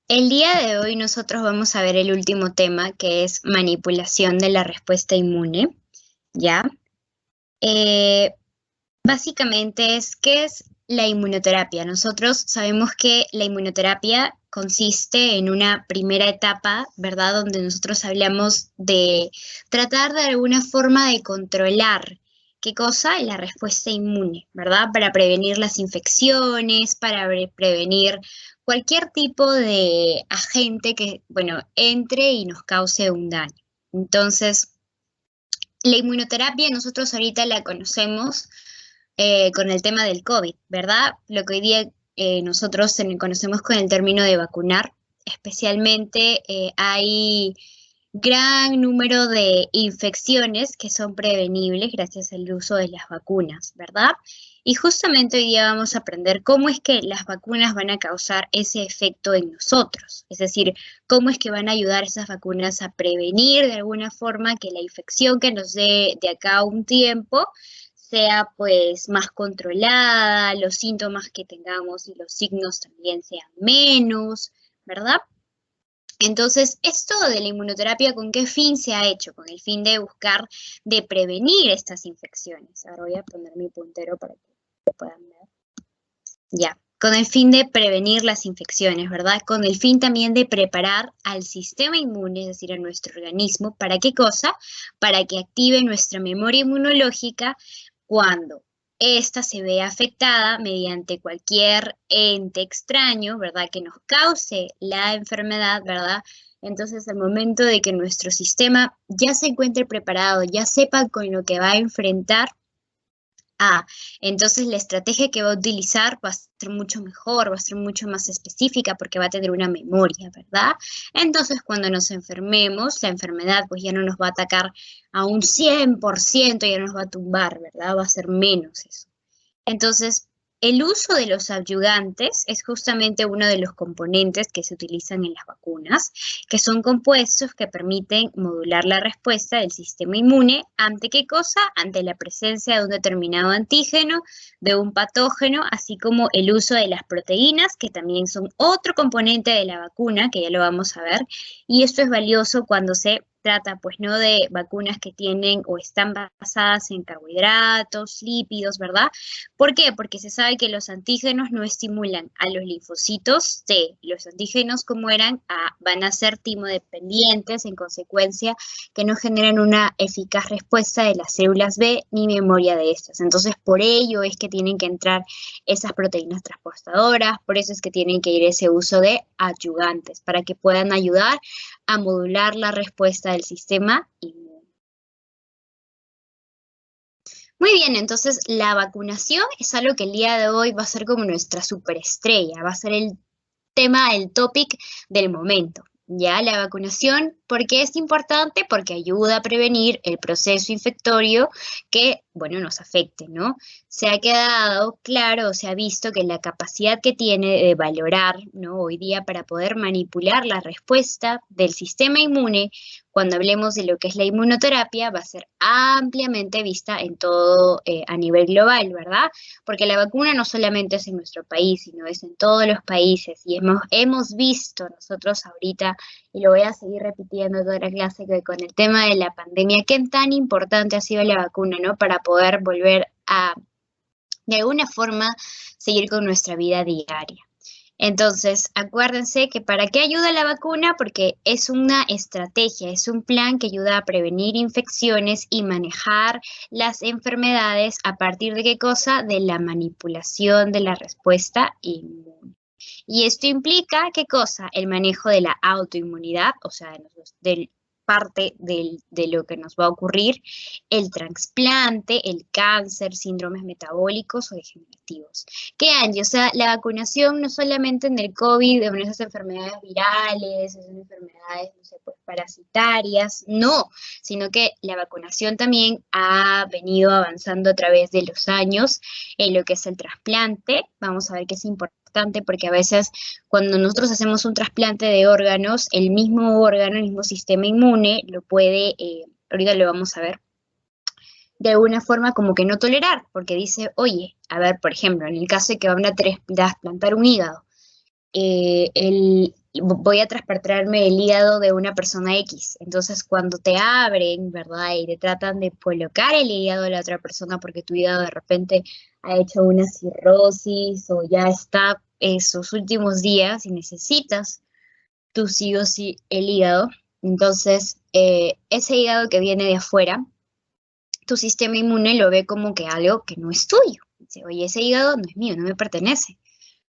el día de hoy nosotros vamos a ver el último tema, que es manipulación de la respuesta inmune, ¿ya? Eh, Básicamente ¿qué es la inmunoterapia? Nosotros sabemos que la inmunoterapia consiste en una primera etapa, ¿verdad? Donde nosotros hablamos de tratar de alguna forma de controlar, ¿qué cosa? La respuesta inmune, ¿verdad? Para prevenir las infecciones, para prevenir cualquier tipo de agente que, bueno, entre y nos cause un daño. Entonces, la inmunoterapia nosotros ahorita la conocemos con el tema del COVID, ¿verdad? Lo que hoy día nosotros conocemos con el término de vacunar. Especialmente hay gran número de infecciones que son prevenibles gracias al uso de las vacunas, ¿verdad? Y justamente hoy día vamos a aprender cómo es que las vacunas van a causar ese efecto en nosotros. Es decir, cómo es que van a ayudar esas vacunas a prevenir de alguna forma que la infección que nos dé de acá a un tiempo sea pues más controlada, los síntomas que tengamos y los signos también sean menos, ¿verdad? Entonces, esto de la inmunoterapia, ¿con qué fin se ha hecho? Con el fin de buscar, de prevenir estas infecciones. Ahora voy a poner mi puntero para que lo puedan ver. Ya, con el fin de prevenir las infecciones, ¿verdad? Con el fin también de preparar al sistema inmune, es decir, a nuestro organismo, ¿para qué cosa? Para que active nuestra memoria inmunológica cuando ésta se ve afectada mediante cualquier ente extraño, ¿verdad? Que nos cause la enfermedad, ¿verdad? Entonces, al momento de que nuestro sistema ya se encuentre preparado, ya sepa con lo que va a enfrentar, entonces la estrategia que va a utilizar va a ser mucho mejor, va a ser mucho más específica porque va a tener una memoria, ¿verdad? Entonces cuando nos enfermemos, la enfermedad pues ya no nos va a atacar a un 100%, ya nos va a tumbar, ¿verdad? Va a ser menos eso. Entonces, el uso de los adyuvantes es justamente uno de los componentes que se utilizan en las vacunas, que son compuestos que permiten modular la respuesta del sistema inmune ante qué cosa, ante la presencia de un determinado antígeno, de un patógeno, así como el uso de las proteínas, que también son otro componente de la vacuna, que ya lo vamos a ver, y esto es valioso cuando se trata pues no de vacunas que tienen o están basadas en carbohidratos, lípidos, ¿verdad? ¿Por qué? Porque se sabe que los antígenos no estimulan a los linfocitos T. Los antígenos, como eran, van a ser timodependientes, en consecuencia, que no generan una eficaz respuesta de las células B ni memoria de estas. Entonces, por ello es que tienen que entrar esas proteínas transportadoras, por eso es que tienen que ir ese uso de adyuvantes, para que puedan ayudar a modular la respuesta del sistema inmune. Muy bien, entonces la vacunación es algo que el día de hoy va a ser como nuestra superestrella, va a ser el tema, el topic del momento. Ya la vacunación, ¿por qué es importante? Porque ayuda a prevenir el proceso infectorio que, bueno, nos afecte, ¿no? Se ha quedado claro, o se ha visto que la capacidad que tiene de valorar, ¿no? Hoy día para poder manipular la respuesta del sistema inmune, cuando hablemos de lo que es la inmunoterapia, va a ser ampliamente vista en todo a nivel global, ¿verdad? Porque la vacuna no solamente es en nuestro país, sino es en todos los países. Y hemos visto nosotros ahorita, y lo voy a seguir repitiendo toda la clase, que con el tema de la pandemia, qué tan importante ha sido la vacuna, ¿no? Para poder volver a, de alguna forma, seguir con nuestra vida diaria. Entonces, acuérdense que ¿para qué ayuda la vacuna? Porque es una estrategia, es un plan que ayuda a prevenir infecciones y manejar las enfermedades a partir de qué cosa? De la manipulación de la respuesta inmune. Y esto implica, ¿qué cosa? El manejo de la autoinmunidad, o sea, del parte de lo que nos va a ocurrir, el trasplante, el cáncer, síndromes metabólicos o degenerativos. ¿Qué, Angie? O sea, la vacunación no solamente en el COVID, en esas enfermedades virales, esas enfermedades, no sé, pues parasitarias, no, sino que la vacunación también ha venido avanzando a través de los años en lo que es el trasplante. Vamos a ver qué es importante porque a veces cuando nosotros hacemos un trasplante de órganos, el mismo órgano, el mismo sistema inmune lo puede, ahorita lo vamos a ver, de alguna forma como que no tolerar, porque dice, oye, a ver, por ejemplo, en el caso de que van a trasplantar un hígado, voy a transportarme el hígado de una persona X. Entonces, cuando te abren, ¿verdad? Y te tratan de colocar el hígado de la otra persona porque tu hígado de repente ha hecho una cirrosis o ya está en sus últimos días y necesitas tú sí o sí el hígado. Entonces, ese hígado que viene de afuera, tu sistema inmune lo ve como que algo que no es tuyo. Dice, oye, ese hígado no es mío, no me pertenece.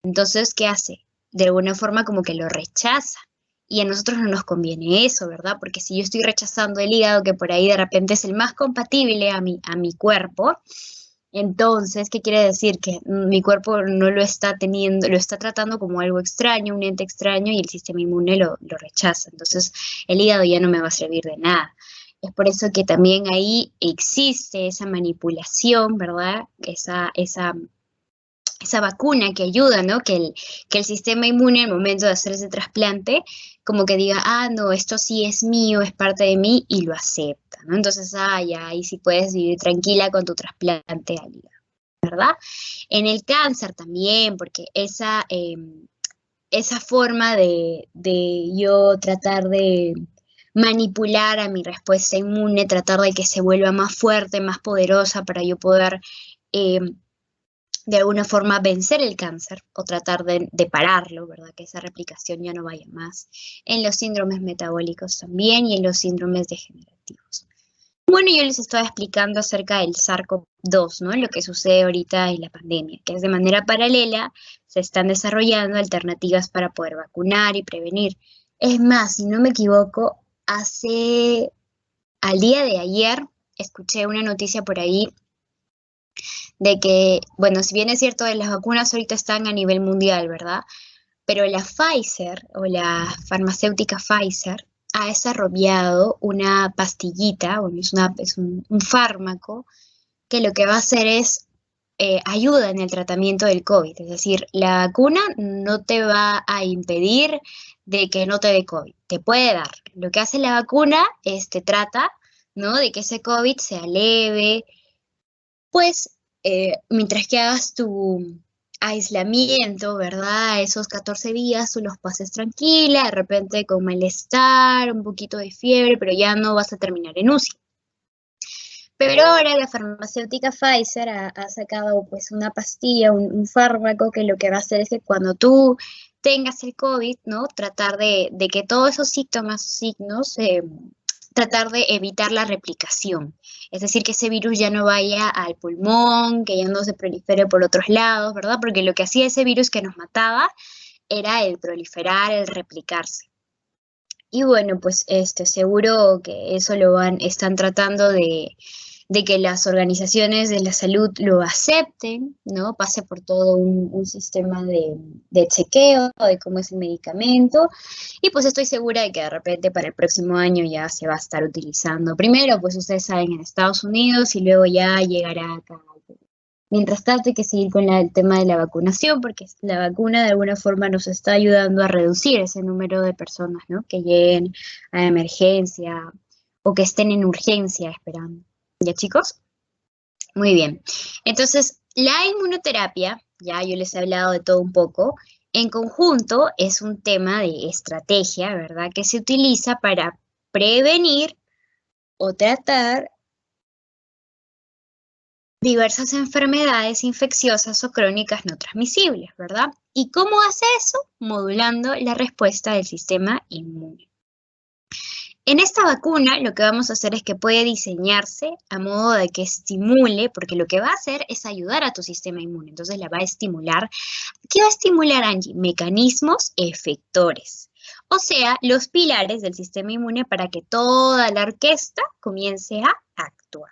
Entonces, ¿qué hace? De alguna forma como que lo rechaza. Y a nosotros no nos conviene eso, ¿verdad? Porque si yo estoy rechazando el hígado, que por ahí de repente es el más compatible a mi cuerpo, entonces, ¿qué quiere decir? Que mi cuerpo no lo está teniendo, lo está tratando como algo extraño, un ente extraño, y el sistema inmune lo rechaza. Entonces, el hígado ya no me va a servir de nada. Es por eso que también ahí existe esa manipulación, ¿verdad? Esa vacuna que ayuda, ¿no? Que el sistema inmune al momento de hacer ese trasplante, como que diga, ah, no, esto sí es mío, es parte de mí, y lo acepta, ¿no? Entonces, ya, ahí sí puedes vivir tranquila con tu trasplante al hígado, ¿verdad? En el cáncer también, porque esa forma de yo tratar de manipular a mi respuesta inmune, tratar de que se vuelva más fuerte, más poderosa para yo poder eh, de alguna forma vencer el cáncer o tratar de pararlo, ¿verdad? Que esa replicación ya no vaya más. En los síndromes metabólicos también y en los síndromes degenerativos. Bueno, yo les estaba explicando acerca del SARS-CoV-2, ¿no? Lo que sucede ahorita en la pandemia, que es de manera paralela, se están desarrollando alternativas para poder vacunar y prevenir. Es más, si no me equivoco, al día de ayer, escuché una noticia por ahí de que, bueno, si bien es cierto, las vacunas ahorita están a nivel mundial, ¿verdad? Pero la Pfizer o la farmacéutica Pfizer ha desarrollado una pastillita, bueno, es un fármaco que lo que va a hacer es ayuda en el tratamiento del COVID. Es decir, la vacuna no te va a impedir de que no te dé COVID, te puede dar. Lo que hace la vacuna es te trata, ¿no? De que ese COVID sea leve, pues mientras que hagas tu aislamiento, ¿verdad? Esos 14 días tú los pases tranquila, de repente con malestar, un poquito de fiebre, pero ya no vas a terminar en UCI. Pero ahora la farmacéutica Pfizer ha sacado pues una pastilla, un fármaco que lo que va a hacer es que cuando tú tengas el COVID, ¿no? Tratar de que todos esos síntomas, signos, tratar de evitar la replicación. Es decir, que ese virus ya no vaya al pulmón, que ya no se prolifere por otros lados, ¿verdad? Porque lo que hacía ese virus que nos mataba era el proliferar, el replicarse. Y bueno, pues seguro que eso están tratando de que las organizaciones de la salud lo acepten, ¿no? Pase por todo un sistema de chequeo de cómo es el medicamento. Y pues estoy segura de que de repente para el próximo año ya se va a estar utilizando. Primero, pues ustedes saben, en Estados Unidos y luego ya llegará acá. Mientras tanto, hay que seguir con el tema de la vacunación, porque la vacuna de alguna forma nos está ayudando a reducir ese número de personas, ¿no? Que lleguen a emergencia o que estén en urgencia esperando. ¿Ya, chicos? Muy bien. Entonces, la inmunoterapia, ya yo les he hablado de todo un poco, en conjunto es un tema de estrategia, ¿verdad? Que se utiliza para prevenir o tratar diversas enfermedades infecciosas o crónicas no transmisibles, ¿verdad? ¿Y cómo hace eso? Modulando la respuesta del sistema inmune. En esta vacuna lo que vamos a hacer es que puede diseñarse a modo de que estimule, porque lo que va a hacer es ayudar a tu sistema inmune, entonces la va a estimular. ¿Qué va a estimular, Angie? Mecanismos efectores, o sea, los pilares del sistema inmune para que toda la orquesta comience a actuar.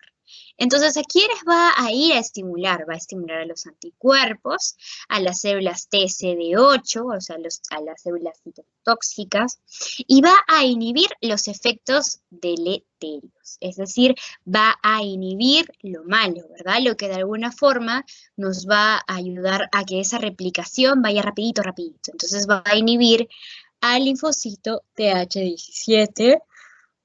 Entonces, ¿a quiénes va a ir a estimular? Va a estimular a los anticuerpos, a las células TCD8, o sea, a las células citotóxicas, y va a inhibir los efectos deleterios, es decir, va a inhibir lo malo, ¿verdad? Lo que de alguna forma nos va a ayudar a que esa replicación vaya rapidito, rapidito. Entonces va a inhibir al linfocito TH17,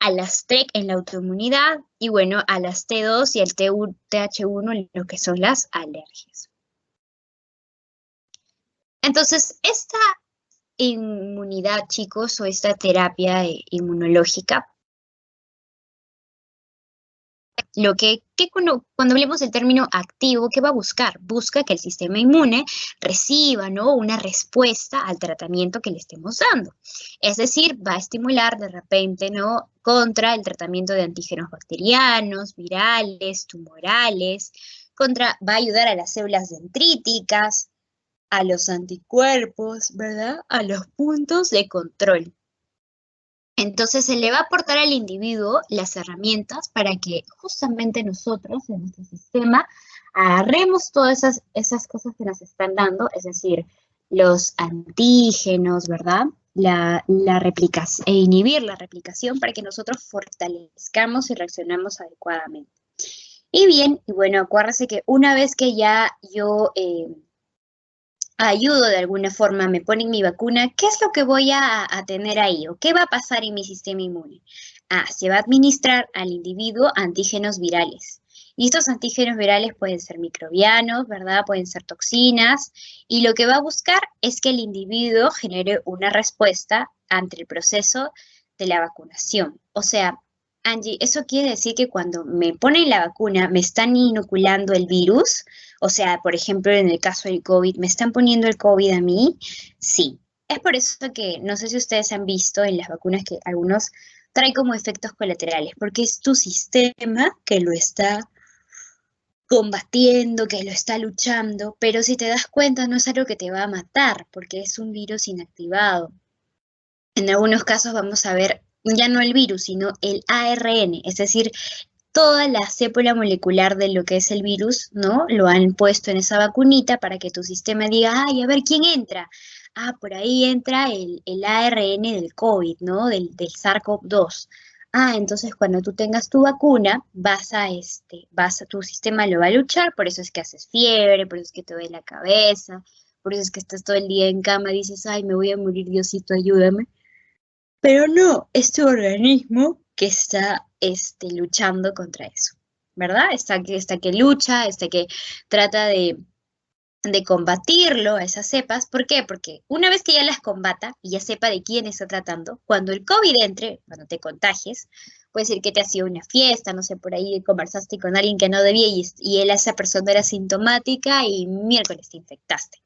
a las TEC en la autoinmunidad y bueno, a las T2 y al TH1 en lo que son las alergias. Entonces, inmunidad, chicos, o esta terapia inmunológica, lo que cuando hablemos del término activo, ¿qué va a buscar? Busca que el sistema inmune reciba, ¿no?, una respuesta al tratamiento que le estemos dando. Es decir, va a estimular de repente, ¿no?, contra el tratamiento de antígenos bacterianos, virales, tumorales, va a ayudar a las células dendríticas, a los anticuerpos, ¿verdad?, a los puntos de control. Entonces se le va a aportar al individuo las herramientas para que justamente nosotros en nuestro sistema agarremos todas esas cosas que nos están dando, es decir, los antígenos, ¿verdad? La replicación, e inhibir la replicación para que nosotros fortalezcamos y reaccionamos adecuadamente. Y bien, y bueno, acuérdense que una vez que ya yo ayudo de alguna forma, me ponen mi vacuna, ¿qué es lo que voy a tener ahí? ¿O qué va a pasar en mi sistema inmune? Se va a administrar al individuo antígenos virales. Y estos antígenos virales pueden ser microbianos, ¿verdad? Pueden ser toxinas. Y lo que va a buscar es que el individuo genere una respuesta ante el proceso de la vacunación. O sea, Angie, eso quiere decir que cuando me ponen la vacuna, me están inoculando el virus. O sea, por ejemplo, en el caso del COVID, ¿me están poniendo el COVID a mí? Sí. Es por eso que no sé si ustedes han visto en las vacunas que algunos traen como efectos colaterales, porque es tu sistema que lo está combatiendo, que lo está luchando, pero si te das cuenta no es algo que te va a matar, porque es un virus inactivado. En algunos casos vamos a ver ya no el virus, sino el ARN, es decir, toda la cédula molecular de lo que es el virus, ¿no? Lo han puesto en esa vacunita para que tu sistema diga, ay, a ver, ¿quién entra? Por ahí entra el ARN del COVID, ¿no? Del SARS-CoV-2. Entonces cuando tú tengas tu vacuna, tu sistema lo va a luchar, por eso es que haces fiebre, por eso es que te duele la cabeza, por eso es que estás todo el día en cama y dices, ay, me voy a morir, Diosito, ayúdame. Pero no, es tu organismo que está luchando contra eso, ¿verdad? Está que lucha, está que trata de combatirlo a esas cepas. ¿Por qué? Porque una vez que ya las combata y ya sepa de quién está tratando, cuando el COVID entre, cuando te contagies, puede ser que te ha sido una fiesta, no sé, por ahí conversaste con alguien que no debía esa persona era sintomática y miércoles te infectaste.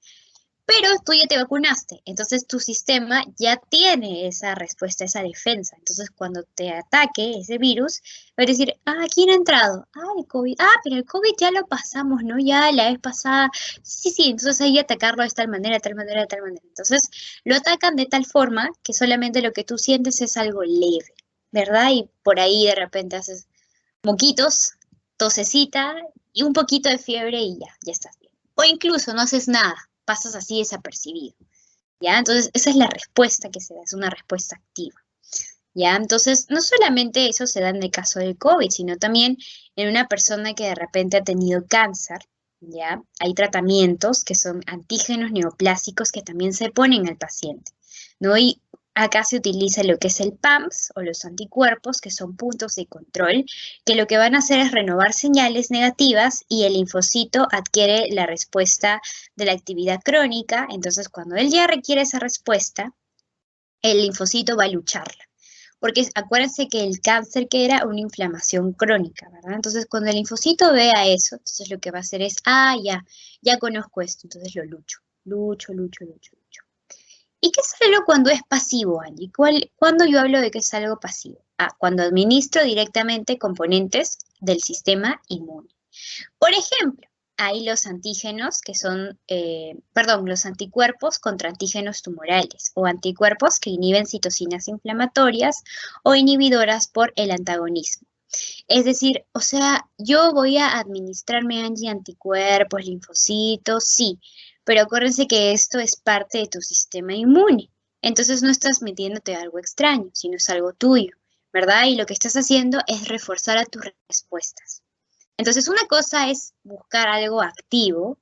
Pero tú ya te vacunaste, entonces tu sistema ya tiene esa respuesta, esa defensa. Entonces, cuando te ataque ese virus, va a decir, ¿quién ha entrado? El COVID. Pero el COVID ya lo pasamos, ¿no? Ya la vez pasada. Sí, sí, entonces hay que atacarlo de tal manera, de tal manera, de tal manera. Entonces, lo atacan de tal forma que solamente lo que tú sientes es algo leve, ¿verdad? Y por ahí de repente haces moquitos, tosecita y un poquito de fiebre y ya estás bien. O incluso no haces nada, pasas así desapercibido, ¿ya? Entonces, esa es la respuesta que se da, es una respuesta activa, ¿ya? Entonces, no solamente eso se da en el caso del COVID, sino también en una persona que de repente ha tenido cáncer, ¿ya? Hay tratamientos que son antígenos neoplásicos que también se ponen al paciente, ¿no? Y acá se utiliza lo que es el PAMS o los anticuerpos, que son puntos de control, que lo que van a hacer es renovar señales negativas y el linfocito adquiere la respuesta de la actividad crónica. Entonces, cuando él ya requiere esa respuesta, el linfocito va a lucharla. Porque acuérdense que el cáncer que era una inflamación crónica, ¿verdad? Entonces, cuando el linfocito vea eso, entonces lo que va a hacer es, ya conozco esto, entonces lo lucho. ¿Y qué es algo cuando es pasivo, Angie? ¿Cuándo yo hablo de que es algo pasivo? Cuando administro directamente componentes del sistema inmune. Por ejemplo, hay los antígenos que son, los anticuerpos contra antígenos tumorales o anticuerpos que inhiben citocinas inflamatorias o inhibidoras por el antagonismo. Es decir, o sea, yo voy a administrarme, Angie, anticuerpos, linfocitos, sí, pero acuérdense que esto es parte de tu sistema inmune. Entonces no estás metiéndote algo extraño, sino es algo tuyo, ¿verdad? Y lo que estás haciendo es reforzar a tus respuestas. Entonces una cosa es buscar algo activo,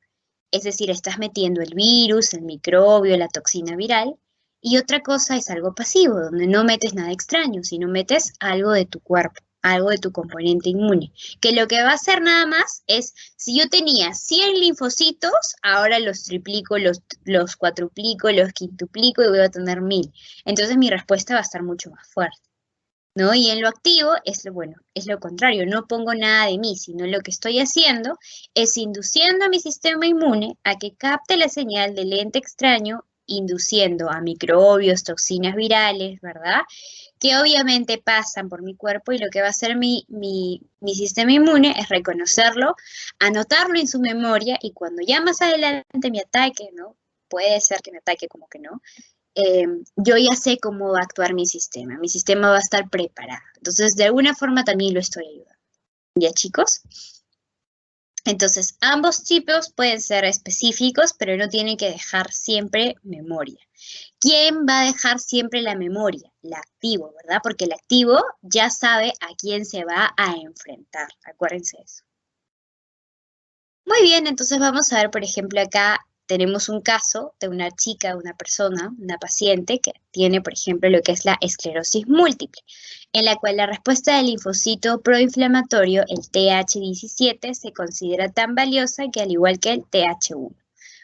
es decir, estás metiendo el virus, el microbio, la toxina viral, y otra cosa es algo pasivo, donde no metes nada extraño, sino metes algo de tu cuerpo. algo de tu componente inmune, que lo que va a hacer nada más es, si yo tenía 100 linfocitos, ahora los triplico, los cuatruplico, los quintuplico y voy a tener 1000. Entonces mi respuesta va a estar mucho más fuerte, ¿no? Y en lo activo es es lo contrario, no pongo nada de mí, sino lo que estoy haciendo es induciendo a mi sistema inmune a que capte la señal del ente extraño, induciendo a microbios, toxinas virales, ¿verdad? Que obviamente pasan por mi cuerpo y lo que va a hacer mi sistema inmune es reconocerlo, anotarlo en su memoria y cuando ya más adelante me ataque, ¿no? Puede ser que me ataque como que no, yo ya sé cómo va a actuar mi sistema va a estar preparado. Entonces, de alguna forma también lo estoy ayudando. ¿Ya, chicos? Entonces, ambos tipos pueden ser específicos, pero no tienen que dejar siempre memoria. ¿Quién va a dejar siempre la memoria? El activo, ¿verdad? Porque el activo ya sabe a quién se va a enfrentar. Acuérdense de eso. Muy bien, entonces vamos a ver, por ejemplo, acá tenemos un caso de una chica, una persona, una paciente que tiene, por ejemplo, lo que es la esclerosis múltiple, en la cual la respuesta del linfocito proinflamatorio, el TH17, se considera tan valiosa que al igual que el TH1.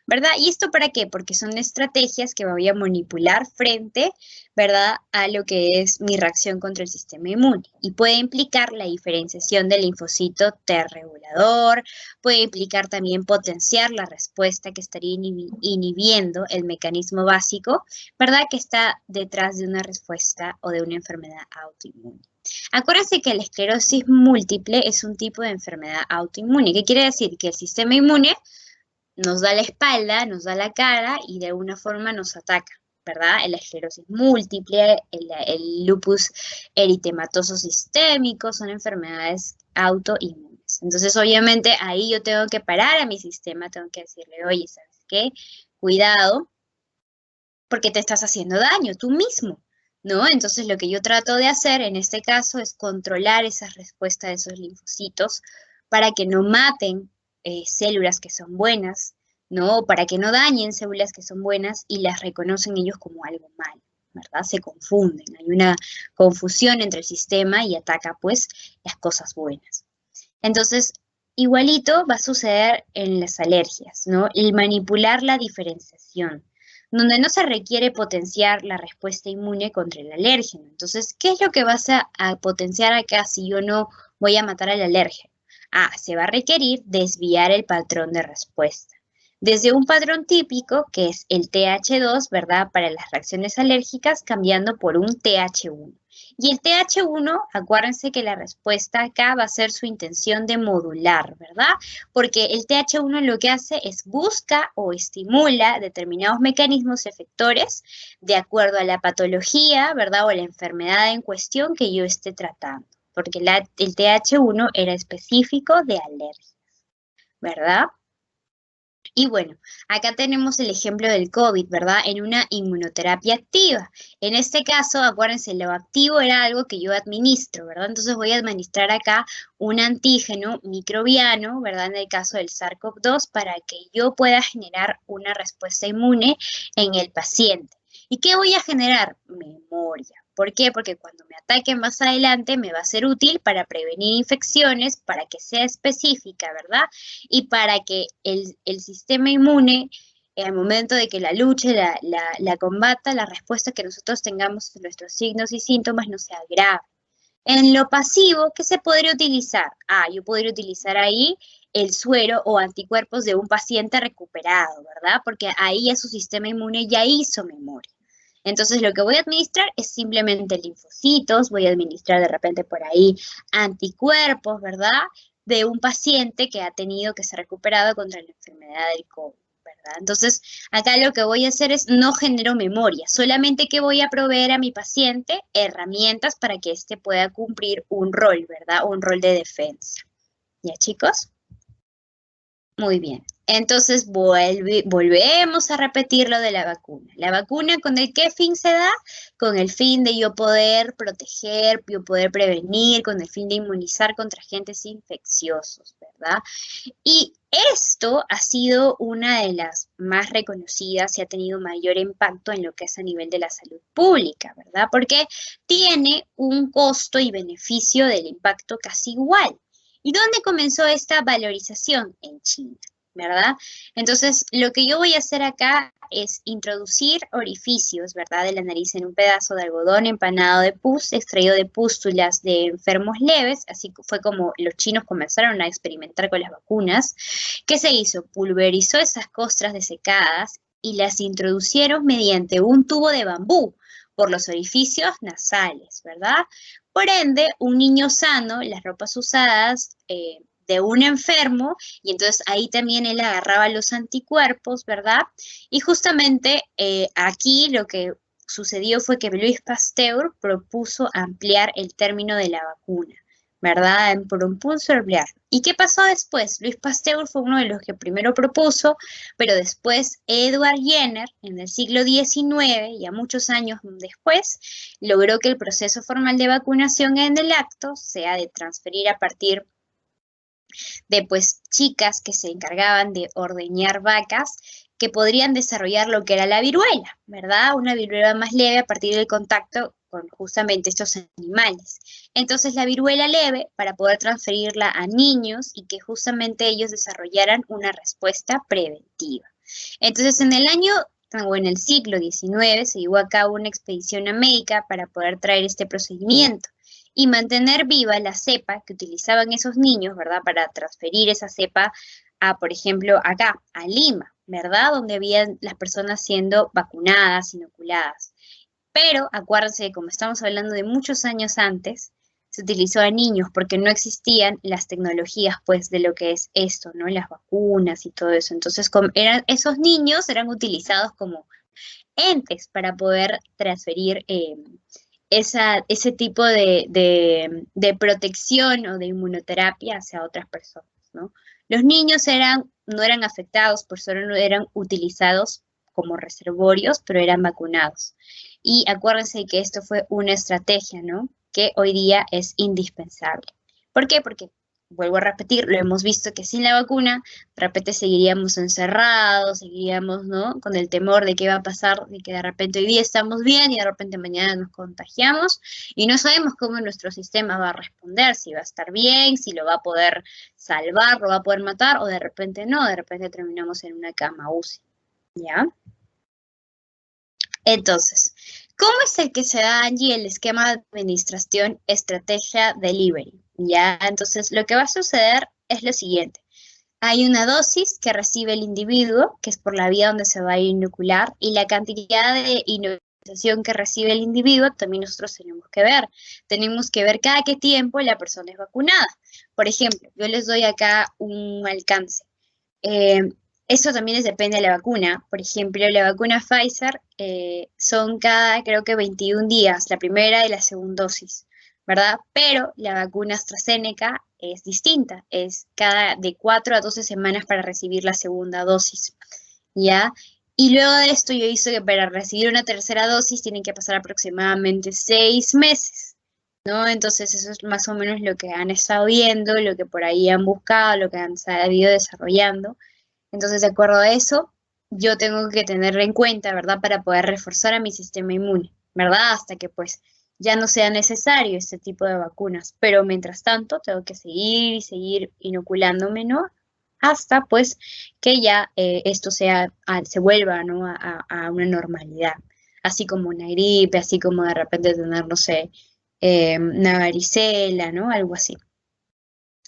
¿Verdad? ¿Y esto para qué? Porque son estrategias que voy a manipular frente, ¿verdad?, a lo que es mi reacción contra el sistema inmune. Y puede implicar la diferenciación del linfocito T regulador, puede implicar también potenciar la respuesta que estaría inhibiendo el mecanismo básico, ¿verdad?, que está detrás de una respuesta o de una enfermedad autoinmune. Acuérdense que la esclerosis múltiple es un tipo de enfermedad autoinmune. ¿Qué quiere decir? Que el sistema inmune nos da la espalda, nos da la cara y de alguna forma nos ataca, ¿verdad? La esclerosis múltiple, el lupus eritematoso sistémico, son enfermedades autoinmunes. Entonces, obviamente, ahí yo tengo que parar a mi sistema, tengo que decirle, oye, ¿sabes qué? Cuidado, porque te estás haciendo daño tú mismo, ¿no? Entonces, lo que yo trato de hacer en este caso es controlar esa respuesta de esos linfocitos para que no maten células que son buenas, ¿no? Para que no dañen células que son buenas y las reconocen ellos como algo malo, ¿verdad? Se confunden, hay una confusión entre el sistema y ataca pues las cosas buenas. Entonces, igualito va a suceder en las alergias, ¿no? El manipular la diferenciación, donde no se requiere potenciar la respuesta inmune contra el alérgeno. Entonces, ¿qué es lo que vas a potenciar acá si yo no voy a matar al alérgeno? Se va a requerir desviar el patrón de respuesta. Desde un patrón típico, que es el TH2, ¿verdad? Para las reacciones alérgicas, cambiando por un TH1. Y el TH1, acuérdense que la respuesta acá va a ser su intención de modular, ¿verdad? Porque el TH1 lo que hace es busca o estimula determinados mecanismos efectores de acuerdo a la patología, ¿verdad? O la enfermedad en cuestión que yo esté tratando. Porque el TH1 era específico de alergias, ¿verdad? Y bueno, acá tenemos el ejemplo del COVID, ¿verdad? En una inmunoterapia activa. En este caso, acuérdense, lo activo era algo que yo administro, ¿verdad? Entonces voy a administrar acá un antígeno microbiano, ¿verdad? En el caso del SARS-CoV-2, para que yo pueda generar una respuesta inmune en el paciente. ¿Y qué voy a generar? Memoria. ¿Por qué? Porque cuando me ataquen más adelante me va a ser útil para prevenir infecciones, para que sea específica, ¿verdad? Y para que el sistema inmune, al momento de que la luche, la combata, la respuesta que nosotros tengamos en nuestros signos y síntomas no sea grave. En lo pasivo, ¿qué se podría utilizar? Yo podría utilizar ahí el suero o anticuerpos de un paciente recuperado, ¿verdad? Porque ahí ya su sistema inmune ya hizo memoria. Entonces, lo que voy a administrar es simplemente linfocitos, voy a administrar de repente por ahí anticuerpos, ¿verdad? De un paciente que ha tenido que ser recuperado contra la enfermedad del COVID, ¿verdad? Entonces, acá lo que voy a hacer es no genero memoria, solamente que voy a proveer a mi paciente herramientas para que éste pueda cumplir un rol, ¿verdad? Un rol de defensa. ¿Ya, chicos? Muy bien. Entonces volvemos a repetir lo de la vacuna. La vacuna, ¿con el qué fin se da? Con el fin de yo poder proteger, yo poder prevenir, con el fin de inmunizar contra agentes infecciosos, ¿verdad? Y esto ha sido una de las más reconocidas y ha tenido mayor impacto en lo que es a nivel de la salud pública, ¿verdad? Porque tiene un costo y beneficio del impacto casi igual. ¿Y dónde comenzó esta valorización? En China, ¿verdad? Entonces, lo que yo voy a hacer acá es introducir orificios, ¿verdad? De la nariz en un pedazo de algodón empanado de pus, extraído de pústulas de enfermos leves, así fue como los chinos comenzaron a experimentar con las vacunas. ¿Qué se hizo? Pulverizó esas costras desecadas y las introducieron mediante un tubo de bambú por los orificios nasales, ¿verdad? Por ende, un niño sano, las ropas usadas de un enfermo, y entonces ahí también él agarraba los anticuerpos, ¿verdad? Y justamente aquí lo que sucedió fue que Louis Pasteur propuso ampliar el término de la vacuna, ¿verdad? Propuso ampliar. ¿Y qué pasó después? Louis Pasteur fue uno de los que primero propuso, pero después Edward Jenner, en el siglo XIX, ya muchos años después, logró que el proceso formal de vacunación en el acto sea de transferir a partir de pues chicas que se encargaban de ordeñar vacas que podrían desarrollar lo que era la viruela, ¿verdad? Una viruela más leve a partir del contacto con justamente estos animales. Entonces la viruela leve para poder transferirla a niños y que justamente ellos desarrollaran una respuesta preventiva. Entonces en el año o en el siglo XIX se llevó a cabo una expedición a América para poder traer este procedimiento y mantener viva la cepa que utilizaban esos niños, ¿verdad? Para transferir esa cepa a, por ejemplo, acá, a Lima, ¿verdad? Donde habían las personas siendo vacunadas, inoculadas. Pero acuérdense que como estamos hablando de muchos años antes, se utilizó a niños porque no existían las tecnologías, pues, de lo que es esto, ¿no? Las vacunas y todo eso. Entonces, esos niños eran utilizados como entes para poder transferir ese tipo de protección o de inmunoterapia hacia otras personas, ¿no? Los niños no eran afectados, por eso no eran utilizados como reservorios, pero eran vacunados. Y acuérdense que esto fue una estrategia, ¿no? Que hoy día es indispensable. ¿Por qué? Porque, vuelvo a repetir, lo hemos visto que sin la vacuna, de repente seguiríamos encerrados, seguiríamos, ¿no? Con el temor de qué va a pasar, de que de repente hoy día estamos bien y de repente mañana nos contagiamos y no sabemos cómo nuestro sistema va a responder, si va a estar bien, si lo va a poder salvar, lo va a poder matar o de repente no, de repente terminamos en una cama UCI, ¿ya? Entonces, ¿cómo es el que se da allí el esquema de administración estrategia delivery? Ya, entonces lo que va a suceder es lo siguiente. Hay una dosis que recibe el individuo, que es por la vía donde se va a inocular, y la cantidad de inoculación que recibe el individuo también nosotros tenemos que ver. Tenemos que ver cada qué tiempo la persona es vacunada. Por ejemplo, yo les doy acá un alcance. Eh, Eso también depende de la vacuna. Por ejemplo, la vacuna Pfizer son cada, creo que 21 días, la primera y la segunda dosis, ¿verdad? Pero la vacuna AstraZeneca es distinta, es cada de 4 a 12 semanas para recibir la segunda dosis, ¿ya? Y luego de esto yo hice que para recibir una tercera dosis tienen que pasar aproximadamente 6 meses, ¿no? Entonces eso es más o menos lo que han estado viendo, lo que por ahí han buscado, lo que han sabido desarrollando. Entonces, de acuerdo a eso, yo tengo que tenerlo en cuenta, ¿verdad? Para poder reforzar a mi sistema inmune, ¿verdad? Hasta que pues ya no sea necesario este tipo de vacunas. Pero mientras tanto, tengo que seguir y seguir inoculándome, ¿no? Hasta pues que ya esto se vuelva, ¿no? A una normalidad. Así como una gripe, así como de repente tener, no sé, una varicela, ¿no? Algo así.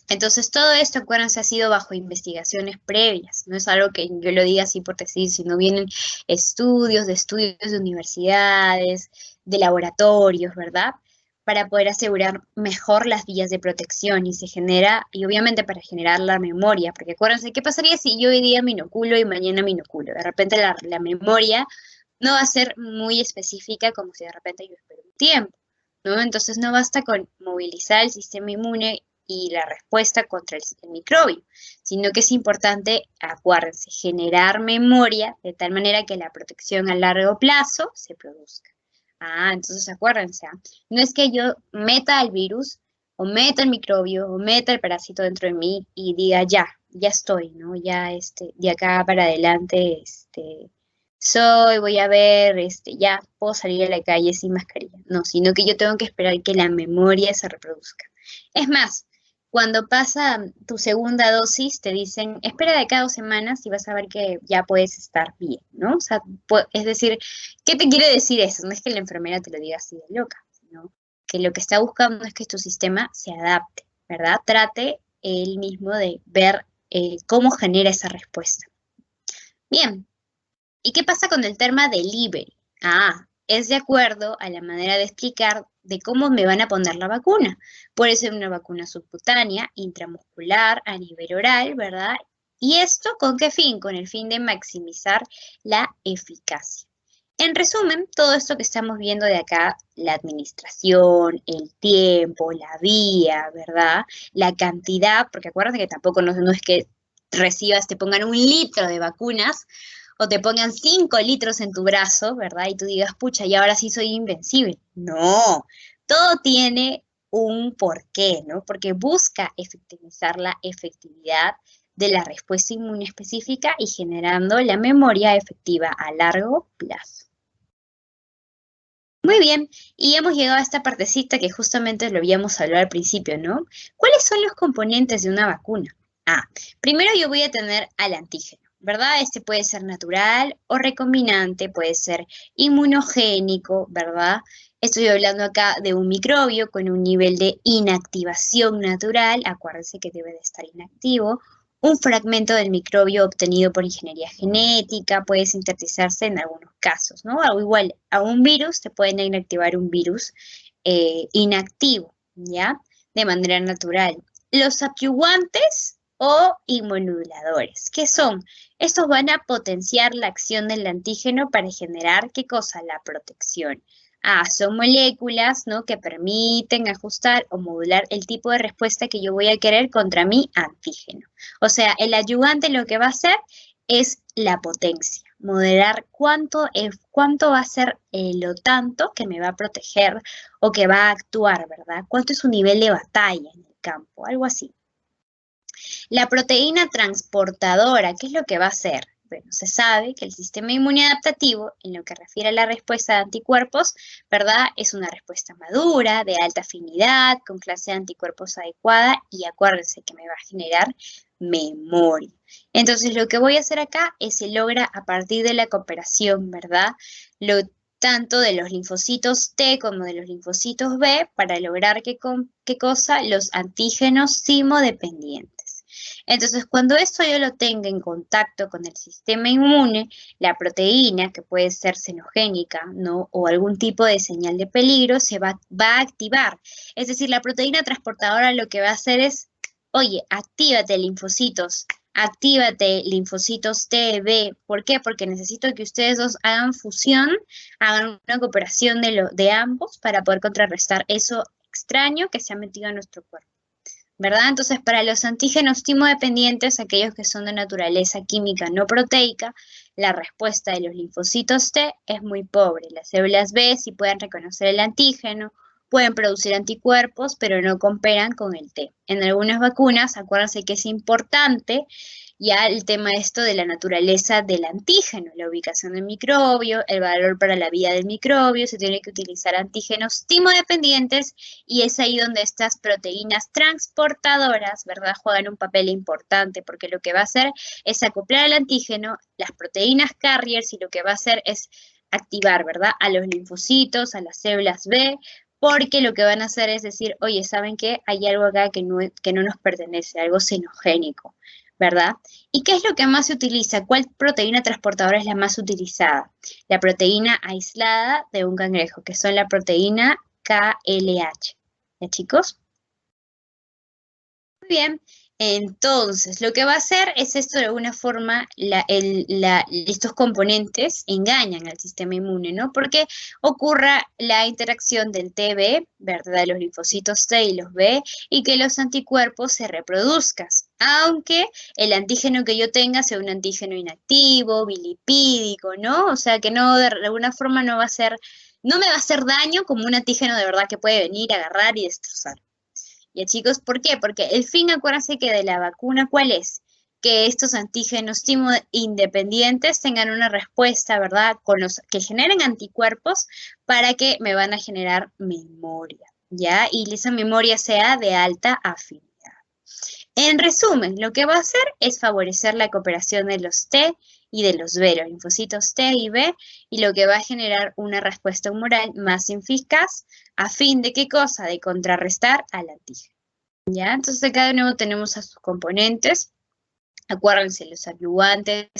Entonces, todo esto, acuérdense, ha sido bajo investigaciones previas. No es algo que yo lo diga así por decir, sino vienen estudios de universidades, de laboratorios, ¿verdad? Para poder asegurar mejor las vías de protección y se genera, y obviamente para generar la memoria, porque acuérdense, ¿qué pasaría si yo hoy día me inoculo y mañana me inoculo? De repente la memoria no va a ser muy específica como si de repente yo espero un tiempo, ¿no? Entonces no basta con movilizar el sistema inmune y la respuesta contra el microbio, sino que es importante, acuérdense, generar memoria de tal manera que la protección a largo plazo se produzca. Entonces acuérdense, no es que yo meta el virus o meta el microbio o meta el parásito dentro de mí y diga ya estoy, ¿no? Ya de acá para adelante voy a ver, ya puedo salir a la calle sin mascarilla. No, sino que yo tengo que esperar que la memoria se reproduzca. Es más, cuando pasa tu segunda dosis, te dicen, espera de acá 2 semanas y vas a ver que ya puedes estar bien, ¿no? O sea, es decir, ¿qué te quiere decir eso? No es que la enfermera te lo diga así de loca, sino que lo que está buscando es que tu sistema se adapte, ¿verdad? Trate él mismo de ver cómo genera esa respuesta. Bien, ¿y qué pasa con el tema delivery? Es de acuerdo a la manera de explicar de cómo me van a poner la vacuna. Puede ser una vacuna subcutánea, intramuscular, a nivel oral, ¿verdad? ¿Y esto con qué fin? Con el fin de maximizar la eficacia. En resumen, todo esto que estamos viendo de acá, la administración, el tiempo, la vía, ¿verdad? La cantidad, porque acuérdate que tampoco no es que te pongan 1 litro de vacunas, o te pongan 5 litros en tu brazo, ¿verdad? Y tú digas, pucha, y ahora sí soy invencible. No, todo tiene un porqué, ¿no? Porque busca efectivizar la efectividad de la respuesta inmune específica y generando la memoria efectiva a largo plazo. Muy bien, y hemos llegado a esta partecita que justamente lo habíamos hablado al principio, ¿no? ¿Cuáles son los componentes de una vacuna? Primero yo voy a tener al antígeno, ¿verdad? Este puede ser natural o recombinante, puede ser inmunogénico, ¿verdad? Estoy hablando acá de un microbio con un nivel de inactivación natural, acuérdense que debe de estar inactivo. Un fragmento del microbio obtenido por ingeniería genética puede sintetizarse en algunos casos, ¿no? O igual, a un virus te pueden inactivar un virus inactivo, ¿ya? De manera natural. Los adyuvantes o inmunomoduladores. ¿Qué son? Estos van a potenciar la acción del antígeno para generar, ¿qué cosa? La protección. Son moléculas, ¿no? Que permiten ajustar o modular el tipo de respuesta que yo voy a querer contra mi antígeno. O sea, el adyuvante lo que va a hacer es la potencia, moderar cuánto va a ser lo tanto que me va a proteger o que va a actuar, ¿verdad? ¿Cuánto es su nivel de batalla en el campo? Algo así. La proteína transportadora, ¿qué es lo que va a hacer? Bueno, se sabe que el sistema inmune adaptativo, en lo que refiere a la respuesta de anticuerpos, ¿verdad? Es una respuesta madura, de alta afinidad, con clase de anticuerpos adecuada y acuérdense que me va a generar memoria. Entonces, lo que voy a hacer acá es se logra a partir de la cooperación, ¿verdad? Tanto de los linfocitos T como de los linfocitos B para lograr ¿qué cosa? Los antígenos simodependientes. Entonces, cuando esto yo lo tenga en contacto con el sistema inmune, la proteína, que puede ser xenogénica, ¿no? O algún tipo de señal de peligro, se va a activar. Es decir, la proteína transportadora lo que va a hacer es, oye, actívate linfocitos, actívate linfocitos T, B. ¿Por qué? Porque necesito que ustedes dos hagan fusión, hagan una cooperación de ambos para poder contrarrestar eso extraño que se ha metido en nuestro cuerpo, ¿verdad? Entonces, para los antígenos timodependientes, aquellos que son de naturaleza química no proteica, la respuesta de los linfocitos T es muy pobre. Las células B sí pueden reconocer el antígeno, pueden producir anticuerpos, pero no cooperan con el T. En algunas vacunas, acuérdense que es importante ya el tema esto de la naturaleza del antígeno, la ubicación del microbio, el valor para la vida del microbio, se tiene que utilizar antígenos timodependientes y es ahí donde estas proteínas transportadoras, ¿verdad?, juegan un papel importante porque lo que va a hacer es acoplar al antígeno las proteínas carriers y lo que va a hacer es activar, ¿verdad?, a los linfocitos, a las células B, porque lo que van a hacer es decir, oye, ¿saben qué? Hay algo acá que no nos pertenece, algo xenogénico, ¿verdad? ¿Y qué es lo que más se utiliza? ¿Cuál proteína transportadora es la más utilizada? La proteína aislada de un cangrejo, que son la proteína KLH. ¿Ya, chicos? Muy bien. Entonces, lo que va a hacer es esto de alguna forma, estos componentes engañan al sistema inmune, ¿no? Porque ocurra la interacción del TB, ¿verdad? Los linfocitos T y los B, y que los anticuerpos se reproduzcan, aunque el antígeno que yo tenga sea un antígeno inactivo, bilipídico, ¿no? O sea, que no, de alguna forma no va a ser, no me va a hacer daño como un antígeno de verdad que puede venir, agarrar y destrozar. Ya chicos, ¿por qué? Porque el fin, acuérdense que de la vacuna, ¿cuál es? Que estos antígenos independientes tengan una respuesta, ¿verdad? Con los que generen anticuerpos para que me van a generar memoria, ¿ya? Y esa memoria sea de alta afinidad. En resumen, lo que va a hacer es favorecer la cooperación de los T y de los B, los linfocitos T y B, y lo que va a generar una respuesta humoral más eficaz a fin de ¿qué cosa? De contrarrestar al antígeno. ¿Ya? Entonces acá de nuevo tenemos a sus componentes. Acuérdense, los adyuvantes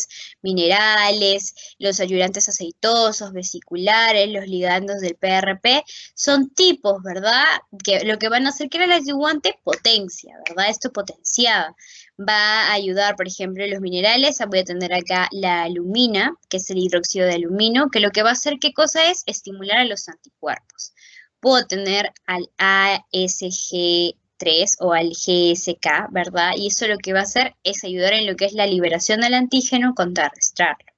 minerales, los ayudantes aceitosos, vesiculares, los ligandos del PRP, son tipos, ¿verdad? Que lo que van a hacer que el adyuvante potencia, ¿verdad? Esto potenciaba. Va a ayudar, por ejemplo, los minerales. Voy a tener acá la alumina, que es el hidróxido de aluminio, que lo que va a hacer, ¿qué cosa es? Estimular a los anticuerpos. Puedo tener al ASG o al GSK, ¿verdad? Y eso lo que va a hacer es ayudar en lo que es la liberación del antígeno, contrarrestarlo,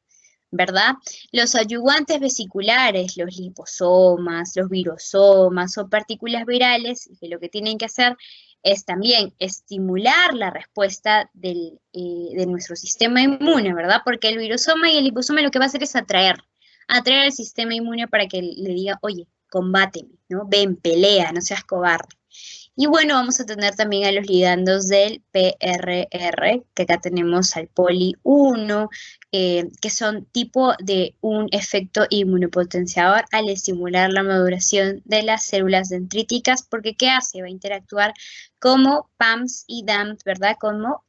¿verdad? Los adyuvantes vesiculares, los liposomas, los virosomas o partículas virales, que lo que tienen que hacer es también estimular la respuesta de nuestro sistema inmune, ¿verdad? Porque el virosoma y el liposoma lo que va a hacer es atraer al sistema inmune para que le diga, oye, combáteme, ¿no? Ven, pelea, no seas cobarde. Y bueno, vamos a tener también a los ligandos del PRR, que acá tenemos al poli 1, que son tipo de un efecto inmunopotenciador al estimular la maduración de las células dendríticas, porque ¿qué hace? Va a interactuar como PAMs y DAMs, ¿verdad? Como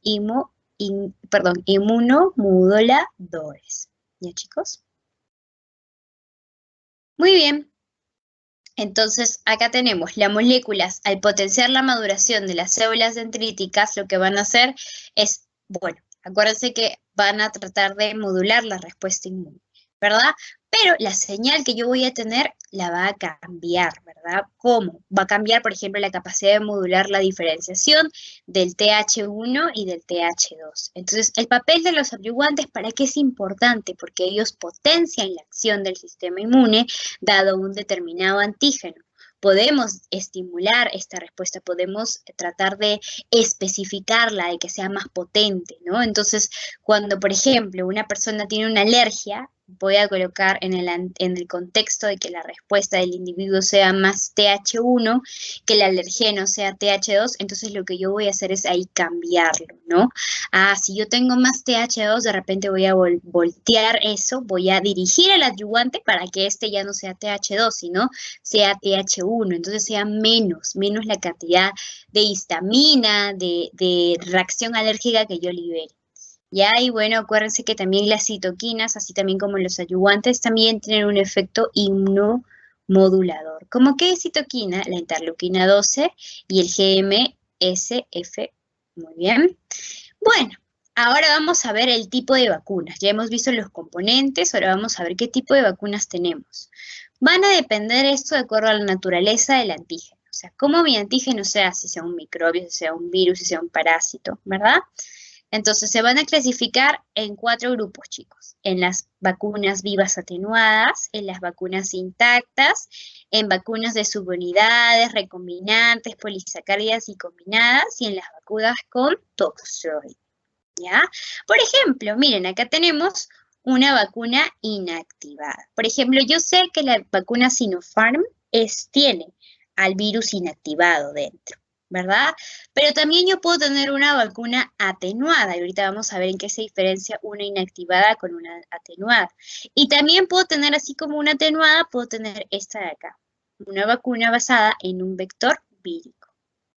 inmunomoduladores. ¿Ya, chicos? Muy bien. Entonces, acá tenemos las moléculas, al potenciar la maduración de las células dendríticas, lo que van a hacer es, bueno, acuérdense que van a tratar de modular la respuesta inmune, ¿verdad? Pero la señal que yo voy a tener la va a cambiar, ¿verdad? ¿Cómo? Va a cambiar, por ejemplo, la capacidad de modular la diferenciación del TH1 y del TH2. Entonces, el papel de los adyuvantes, ¿para qué es importante? Porque ellos potencian la acción del sistema inmune dado un determinado antígeno. Podemos estimular esta respuesta, podemos tratar de especificarla, de que sea más potente, ¿no? Entonces, cuando, por ejemplo, una persona tiene una alergia, voy a colocar en el contexto de que la respuesta del individuo sea más TH1, que el alergeno sea TH2, entonces lo que yo voy a hacer es ahí cambiarlo, ¿no? Si yo tengo más TH2, de repente voy a voltear eso, voy a dirigir el adyuvante para que este ya no sea TH2, sino sea TH1, entonces sea menos la cantidad de histamina, de reacción alérgica que yo libere. Ya, y bueno, acuérdense que también las citoquinas, así también como los adyuvantes, también tienen un efecto inmunomodulador. ¿Cómo qué citoquina? La interleuquina 12 y el GMSF. Muy bien. Bueno, ahora vamos a ver el tipo de vacunas. Ya hemos visto los componentes, ahora vamos a ver qué tipo de vacunas tenemos. Van a depender esto de acuerdo a la naturaleza del antígeno. O sea, cómo mi antígeno sea, si sea un microbio, si sea un virus, si sea un parásito, ¿verdad? Entonces, se van a clasificar en 4 grupos, chicos. En las vacunas vivas atenuadas, en las vacunas intactas, en vacunas de subunidades, recombinantes, polisacáridas y combinadas, y en las vacunas con toxoide, ¿ya? Por ejemplo, miren, acá tenemos una vacuna inactivada. Por ejemplo, yo sé que la vacuna Sinopharm tiene al virus inactivado dentro, ¿verdad? Pero también yo puedo tener una vacuna atenuada, y ahorita vamos a ver en qué se diferencia una inactivada con una atenuada. Y también puedo tener, así como una atenuada, puedo tener esta de acá, una vacuna basada en un vector vírico.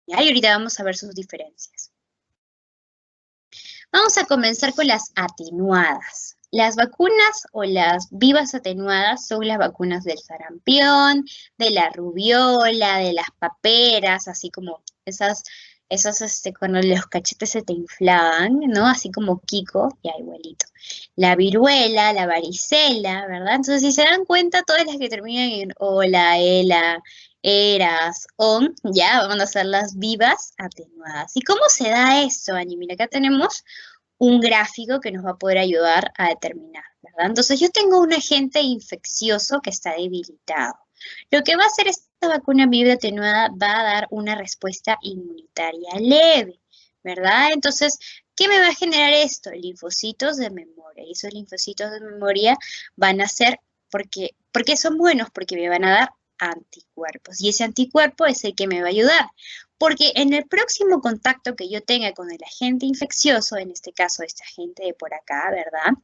¿Ya? Y ahorita vamos a ver sus diferencias. Vamos a comenzar con las atenuadas. Las vacunas o las vivas atenuadas son las vacunas del sarampión, de la rubiola, de las paperas, así como esas Esos, cuando los cachetes se te inflaban, ¿no? Así como Kiko, ya igualito. La viruela, la varicela, ¿verdad? Entonces, si se dan cuenta, todas las que terminan en hola, ela, eras, on, ya van a ser las vivas atenuadas. ¿Y cómo se da esto, Ani? Mira, acá tenemos un gráfico que nos va a poder ayudar a determinar, ¿verdad? Entonces, yo tengo un agente infeccioso que está debilitado. Lo que va a hacer esta vacuna viva atenuada va a dar una respuesta inmunitaria leve, ¿verdad? Entonces, ¿qué me va a generar esto? Linfocitos de memoria. Y esos linfocitos de memoria van a ser, ¿por qué son buenos? Porque me van a dar anticuerpos. Y ese anticuerpo es el que me va a ayudar. Porque en el próximo contacto que yo tenga con el agente infeccioso, en este caso este agente de por acá, ¿verdad?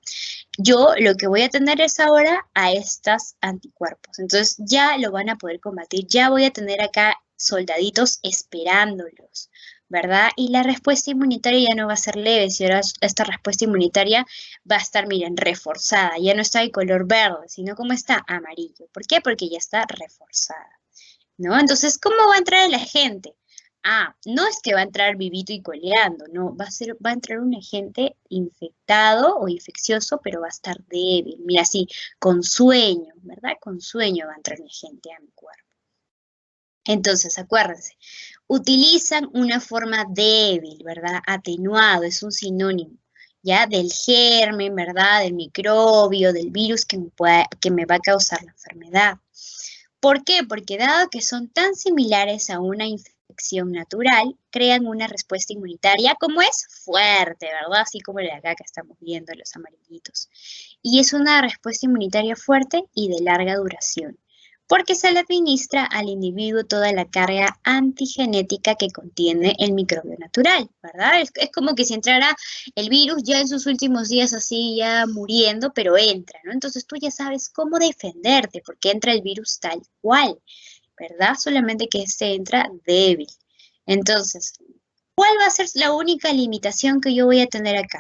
Yo lo que voy a tener es ahora a estos anticuerpos. Entonces ya lo van a poder combatir. Ya voy a tener acá soldaditos esperándolos, ¿verdad? Y la respuesta inmunitaria ya no va a ser leve, si ahora esta respuesta inmunitaria va a estar, miren, reforzada. Ya no está de color verde, sino como está amarillo. ¿Por qué? Porque ya está reforzada, ¿no? Entonces, ¿cómo va a entrar el agente? Ah, no es que va a entrar vivito y coleando, no, va a entrar un agente infectado o infeccioso, pero va a estar débil. Mira, así, con sueño, ¿verdad? Con sueño va a entrar el agente a mi cuerpo. Entonces, acuérdense, utilizan una forma débil, ¿verdad? Atenuado, es un sinónimo, ¿ya? Del germen, ¿verdad? Del microbio, del virus que me va a causar la enfermedad. ¿Por qué? Porque dado que son tan similares a una infección natural, crean una respuesta inmunitaria como es fuerte, ¿verdad? Así como la de acá que estamos viendo, los amarillitos. Y es una respuesta inmunitaria fuerte y de larga duración, porque se le administra al individuo toda la carga antigenética que contiene el microbio natural, ¿verdad? Es como que si entrara el virus ya en sus últimos días así ya muriendo, pero entra, ¿no? Entonces tú ya sabes cómo defenderte, porque entra el virus tal cual, ¿verdad? Solamente que este entra débil. Entonces, ¿cuál va a ser la única limitación que yo voy a tener acá?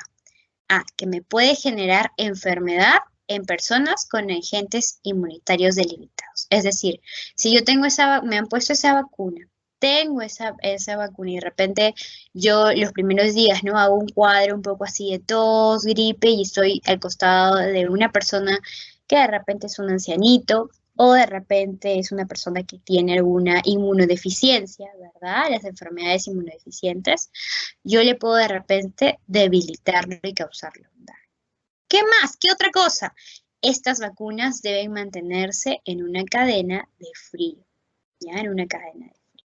Ah, que me puede generar enfermedad en personas con agentes inmunitarios delimitados. Es decir, si yo tengo me han puesto esa vacuna, tengo esa vacuna y de repente yo los primeros días, ¿no? Hago un cuadro un poco así de tos, gripe y estoy al costado de una persona que de repente es un ancianito o de repente es una persona que tiene alguna inmunodeficiencia, ¿verdad? Las enfermedades inmunodeficientes yo le puedo de repente debilitarlo y causarle un daño. ¿Qué más? ¿Qué otra cosa? Estas vacunas deben mantenerse en una cadena de frío, ¿ya? En una cadena de frío.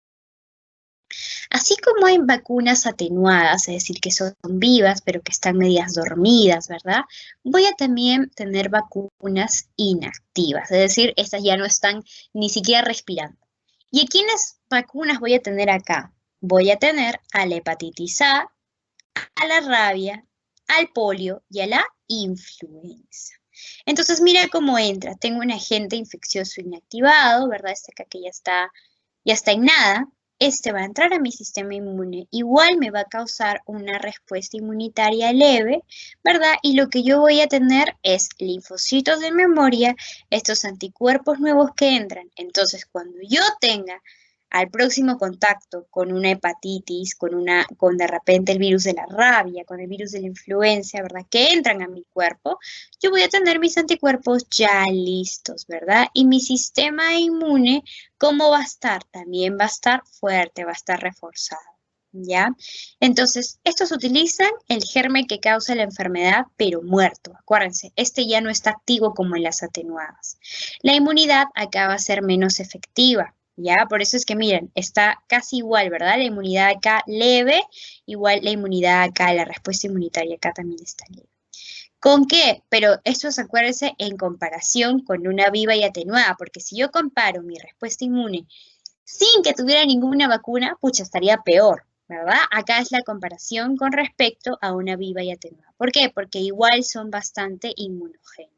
Así como hay vacunas atenuadas, es decir, que son vivas, pero que están medias dormidas, ¿verdad? Voy a también tener vacunas inactivas, es decir, estas ya no están ni siquiera respirando. ¿Y a quiénes vacunas voy a tener acá? Voy a tener a la hepatitis a la rabia, al polio y a la influenza. Entonces, mira cómo entra. Tengo un agente infeccioso inactivado, ¿verdad? Este acá que ya está en nada. Este va a entrar a mi sistema inmune. Igual me va a causar una respuesta inmunitaria leve, ¿verdad? Y lo que yo voy a tener es linfocitos de memoria, estos anticuerpos nuevos que entran. Entonces, cuando yo tenga al próximo contacto con una hepatitis, con de repente el virus de la rabia, con el virus de la influenza, ¿verdad? Que entran a mi cuerpo, yo voy a tener mis anticuerpos ya listos, ¿verdad? Y mi sistema inmune, ¿cómo va a estar? También va a estar fuerte, va a estar reforzado, ¿ya? Entonces, estos utilizan el germen que causa la enfermedad, pero muerto. Acuérdense, este ya no está activo como en las atenuadas. La inmunidad acá va a ser menos efectiva. ¿Ya? Por eso es que miren, está casi igual, ¿verdad? La inmunidad acá leve, igual la inmunidad acá, la respuesta inmunitaria acá también está leve. ¿Con qué? Pero esto es, acuérdense, en comparación con una viva y atenuada, porque si yo comparo mi respuesta inmune sin que tuviera ninguna vacuna, pucha, estaría peor, ¿verdad? Acá es la comparación con respecto a una viva y atenuada. ¿Por qué? Porque igual son bastante inmunogénicas.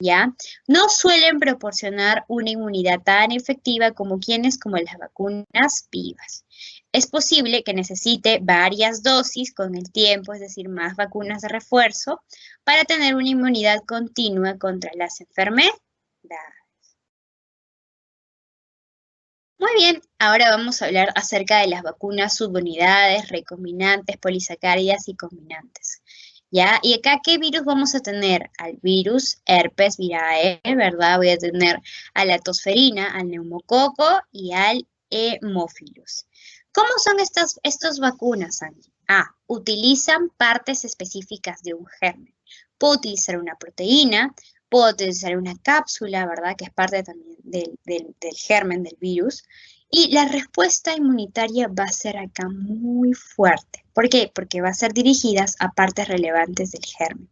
¿Ya? No suelen proporcionar una inmunidad tan efectiva como como las vacunas vivas. Es posible que necesite varias dosis con el tiempo, es decir, más vacunas de refuerzo, para tener una inmunidad continua contra las enfermedades. Muy bien, ahora vamos a hablar acerca de las vacunas subunidades, recombinantes, polisacáridas y combinantes. ¿Ya? Y acá, ¿qué virus vamos a tener? Al virus herpes virae, ¿verdad? Voy a tener a la tosferina, al neumococo y al hemófilus. ¿Cómo son estas vacunas, Angie? Utilizan partes específicas de un germen. Puedo utilizar una proteína, puedo utilizar una cápsula, ¿verdad? Que es parte también del germen del virus. Y la respuesta inmunitaria va a ser acá muy fuerte. ¿Por qué? Porque va a ser dirigidas a partes relevantes del germen.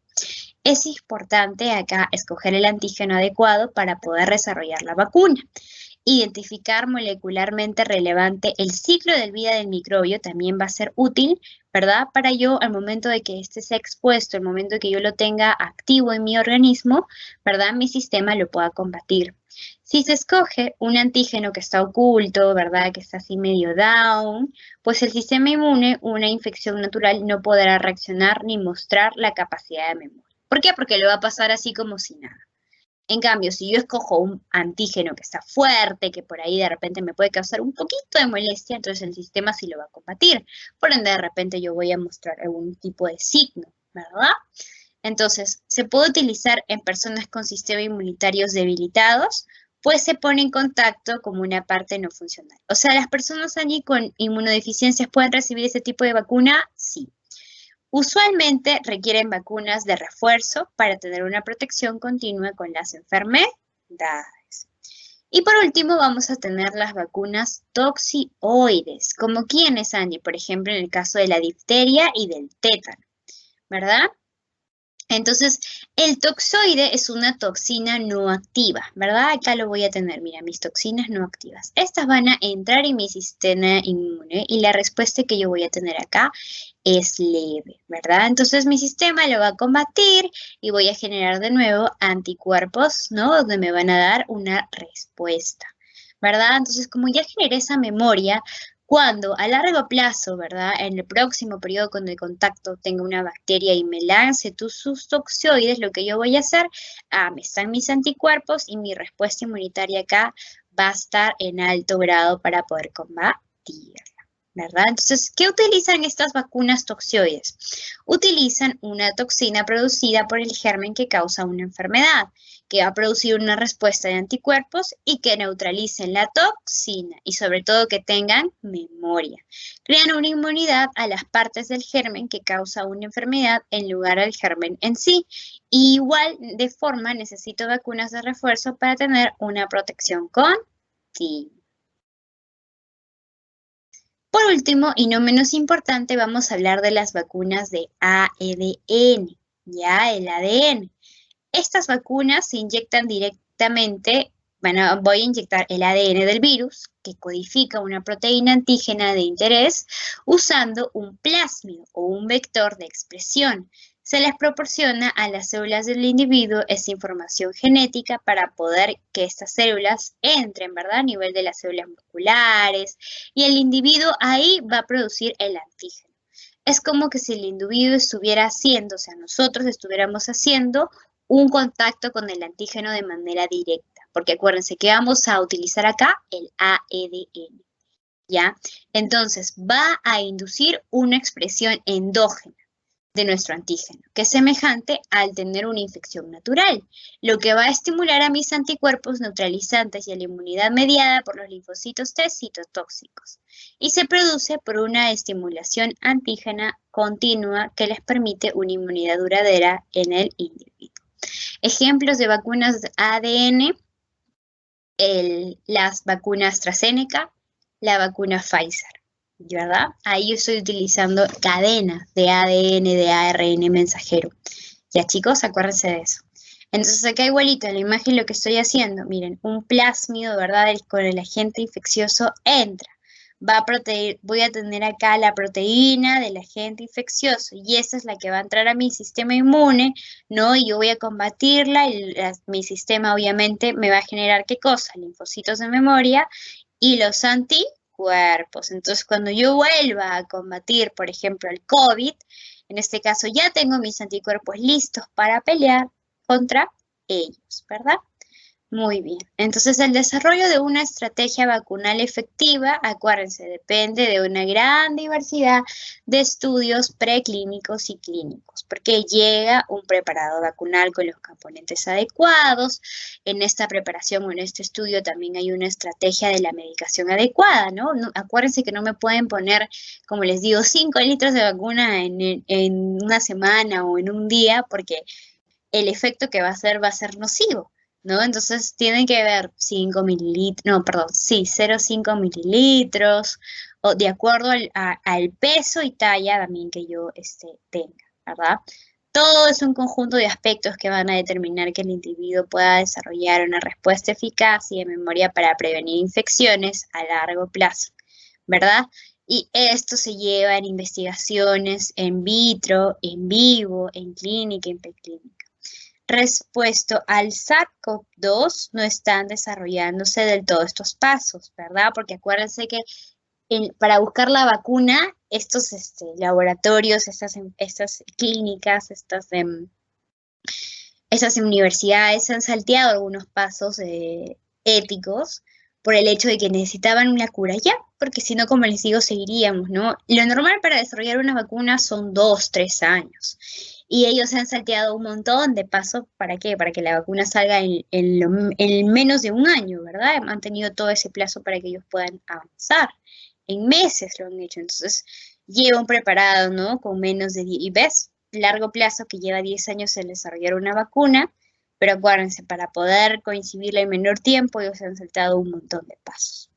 Es importante acá escoger el antígeno adecuado para poder desarrollar la vacuna. Identificar molecularmente relevante el ciclo de vida del microbio también va a ser útil, ¿verdad? Para yo, al momento de que este sea expuesto, al momento de que yo lo tenga activo en mi organismo, ¿verdad? Mi sistema lo pueda combatir. Si se escoge un antígeno que está oculto, ¿verdad? Que está así medio down, pues el sistema inmune, una infección natural, no podrá reaccionar ni mostrar la capacidad de memoria. ¿Por qué? Porque lo va a pasar así como si nada. En cambio, si yo escojo un antígeno que está fuerte, que por ahí de repente me puede causar un poquito de molestia, entonces el sistema sí lo va a combatir. Por ende, de repente yo voy a mostrar algún tipo de signo, ¿verdad? Entonces, se puede utilizar en personas con sistemas inmunitarios debilitados, pues se pone en contacto como una parte no funcional. O sea, ¿las personas allí con inmunodeficiencias pueden recibir ese tipo de vacuna? Sí. Usualmente requieren vacunas de refuerzo para tener una protección continua con las enfermedades. Y por último vamos a tener las vacunas toxioides, como quienes, Angie, por ejemplo, en el caso de la difteria y del tétano, ¿verdad? Entonces, el toxoide es una toxina no activa, ¿verdad? Acá lo voy a tener, mira, mis toxinas no activas. Estas van a entrar en mi sistema inmune y la respuesta que yo voy a tener acá es leve, ¿verdad? Entonces, mi sistema lo va a combatir y voy a generar de nuevo anticuerpos, ¿no? Donde me van a dar una respuesta, ¿verdad? Entonces, como ya generé esa memoria, cuando a largo plazo, ¿verdad? En el próximo periodo con el contacto tenga una bacteria y me lance sus toxoides, lo que yo voy a hacer, me están mis anticuerpos y mi respuesta inmunitaria acá va a estar en alto grado para poder combatirla, ¿verdad? Entonces, ¿qué utilizan estas vacunas toxoides? Utilizan una toxina producida por el germen que causa una enfermedad, que va a producir una respuesta de anticuerpos y que neutralicen la toxina y sobre todo que tengan memoria. Crean una inmunidad a las partes del germen que causa una enfermedad en lugar al germen en sí. Y igual de forma necesito vacunas de refuerzo para tener una protección continua. Por último, y no menos importante, vamos a hablar de las vacunas de ADN, ya el ADN. Estas vacunas se inyectan directamente, bueno, voy a inyectar el ADN del virus, que codifica una proteína antígena de interés, usando un plásmido o un vector de expresión. Se les proporciona a las células del individuo esa información genética para poder que estas células entren, ¿verdad? A nivel de las células musculares, y el individuo ahí va a producir el antígeno. Es como que si el individuo estuviera haciendo, o sea, nosotros estuviéramos haciendo un contacto con el antígeno de manera directa, porque acuérdense que vamos a utilizar acá el ADN, ¿ya? Entonces, va a inducir una expresión endógena de nuestro antígeno, que es semejante al tener una infección natural, lo que va a estimular a mis anticuerpos neutralizantes y a la inmunidad mediada por los linfocitos T citotóxicos, y se produce por una estimulación antígena continua que les permite una inmunidad duradera en el individuo. Ejemplos de vacunas de ADN, las vacunas AstraZeneca, la vacuna Pfizer, ¿verdad? Ahí yo estoy utilizando cadenas de ADN, de ARN mensajero. Ya chicos, acuérdense de eso. Entonces acá igualito en la imagen lo que estoy haciendo, miren, un plásmido, ¿verdad? Con el agente infeccioso entra. Voy a tener acá la proteína del agente infeccioso y esa es la que va a entrar a mi sistema inmune, ¿no? Y yo voy a combatirla y mi sistema obviamente me va a generar, ¿qué cosa? Linfocitos de memoria y los anticuerpos. Entonces, cuando yo vuelva a combatir, por ejemplo, el COVID, en este caso ya tengo mis anticuerpos listos para pelear contra ellos, ¿verdad? Muy bien. Entonces, el desarrollo de una estrategia vacunal efectiva, acuérdense, depende de una gran diversidad de estudios preclínicos y clínicos, porque llega un preparado vacunal con los componentes adecuados. En esta preparación o en este estudio también hay una estrategia de la medicación adecuada, ¿no? Acuérdense que no me pueden poner, como les digo, 5 litros de vacuna en una semana o en un día, porque el efecto que va a ser nocivo, ¿no? Entonces tienen que ver 5 mililitros, no, perdón, sí, 0,5 mililitros, o de acuerdo al peso y talla también que yo tenga, ¿verdad? Todo es un conjunto de aspectos que van a determinar que el individuo pueda desarrollar una respuesta eficaz y de memoria para prevenir infecciones a largo plazo, ¿verdad? Y esto se lleva en investigaciones en vitro, en vivo, en clínica, en preclínica. Respuesto al SARS-CoV-2 no están desarrollándose del todo estos pasos, ¿verdad? Porque acuérdense que para buscar la vacuna, estos laboratorios, estas clínicas, estas universidades han salteado algunos pasos éticos por el hecho de que necesitaban una cura ya, porque si no, como les digo, seguiríamos, ¿no? Lo normal para desarrollar una vacuna son 2, 3 años. Y ellos han salteado un montón de pasos, ¿para qué? Para que la vacuna salga en menos de un año, ¿verdad? Han tenido todo ese plazo para que ellos puedan avanzar. En meses lo han hecho, entonces lleva un preparado, ¿no? Con menos de 10, y ves, largo plazo que lleva 10 años en desarrollar una vacuna, pero acuérdense, para poder coincidirla en menor tiempo, ellos han saltado un montón de pasos.